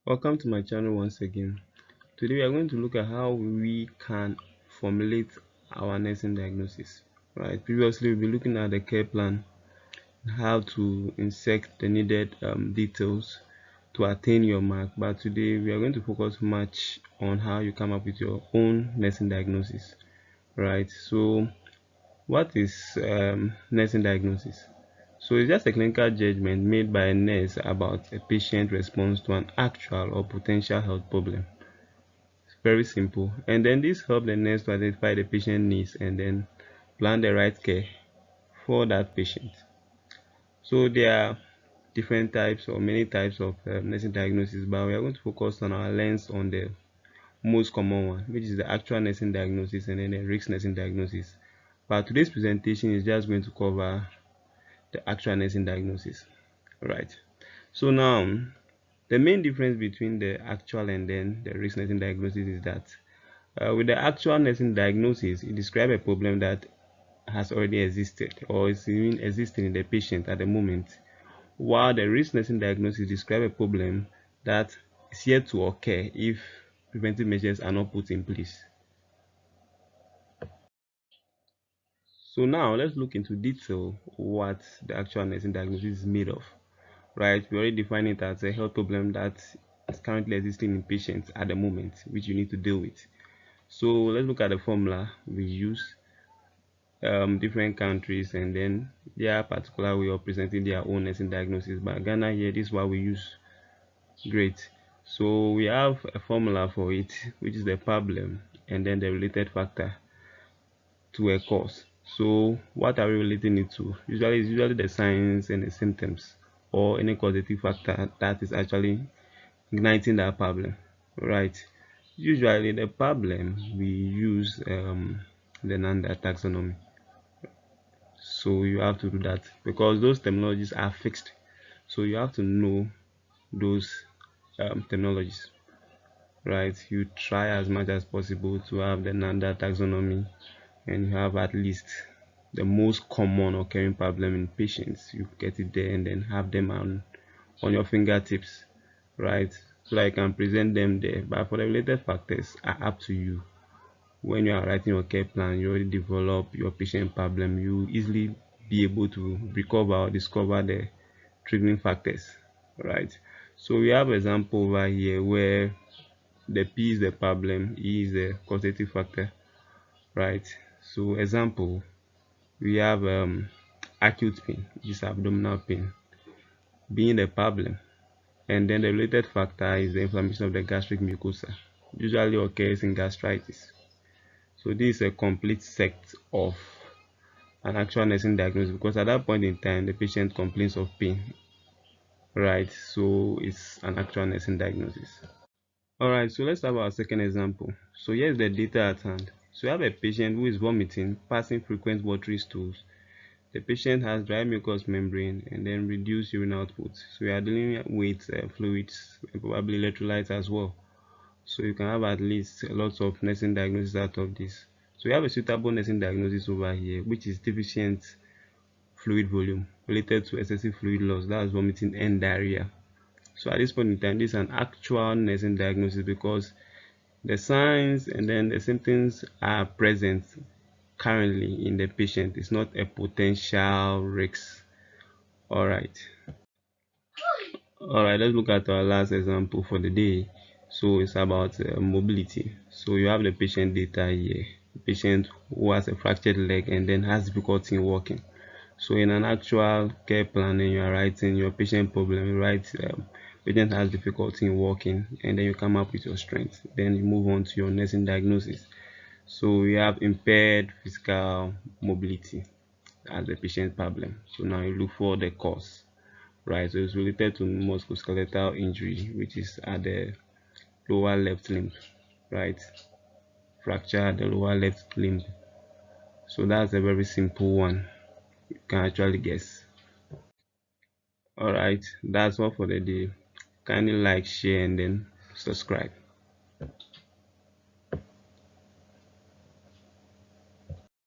Welcome to my channel once again. Today we are going to look at how we can formulate our nursing diagnosis. Right. Previously we've been looking at the care plan, how to insert the needed details to attain your mark. But today we are going to focus much on how you come up with your own nursing diagnosis. Right. So what is nursing diagnosis? So it's just a clinical judgment made by a nurse about a patient's response to an actual or potential health problem. It's very simple. And then this helps the nurse to identify the patient needs and then plan the right care for that patient. So there are different types or many types of nursing diagnosis, but we are going to focus on our lens on the most common one, which is the actual nursing diagnosis and then the risk nursing diagnosis. But today's presentation is just going to cover the actual nursing diagnosis. Right. So now the main difference between the actual and then the risk nursing diagnosis is that with the actual nursing diagnosis, it describes a problem that has already existed or is even existing in the patient at the moment, while the risk nursing diagnosis describes a problem that is yet to occur if preventive measures are not put in place. So now let's look into detail what the actual nursing diagnosis is made of. Right, we already define it as a health problem that is currently existing in patients at the moment, which you need to deal with. So let's look at the formula we use. Different countries and then their particular way of presenting their own nursing diagnosis. But Ghana here, this is what we use. Great. So we have a formula for it, which is the problem and then the related factor to a cause. So what are we relating it to? It's usually the signs and the symptoms or any causative factor that is actually igniting that problem. Right. Usually the problem we use the Nanda taxonomy. So you have to do that because those terminologies are fixed. So you have to know those terminologies, right? You try as much as possible to have the Nanda taxonomy and you have at least the most common occurring problem in patients. You get it there and then have them on your fingertips, right? So that you can present them there. But for the related factors are up to you. When you are writing your care plan, you already develop your patient problem, you easily be able to recover or discover the triggering factors, right? So we have example over here where the P is the problem, E is the causative factor, right? So example, we have acute pain, which is abdominal pain, being the problem, and then the related factor is the inflammation of the gastric mucosa, usually occurs in gastritis. So this is a complete set of an actual nursing diagnosis because at that point in time the patient complains of pain, right? So it's an actual nursing diagnosis. All right, so let's have our second example. So here's the data at hand. So we have a patient who is vomiting, passing frequent watery stools. The patient has dry mucous membrane and then reduced urine output. So we are dealing with fluids and probably electrolytes as well. So you can have at least lots of nursing diagnosis out of this. So we have a suitable nursing diagnosis over here, which is deficient fluid volume related to excessive fluid loss, that's vomiting and diarrhea. So at this point in time, this is an actual nursing diagnosis because the signs and then the symptoms are present currently in the patient. It's not a potential risk. All right. All right, let's look at our last example for the day. So it's about mobility. So you have the patient data here. The patient who has a fractured leg and then has difficulty in walking. So in an actual care plan, and you are writing your patient problem, you write patient has difficulty in walking, and then you come up with your strength. Then you move on to your nursing diagnosis. So we have impaired physical mobility as the patient problem. So now you look for the cause, right? So it's related to musculoskeletal injury, which is at the lower left limb, right? Fracture at the lower left limb. So that's a very simple one. You can actually guess. All right, that's all for the day. Kindly like, share, and then subscribe.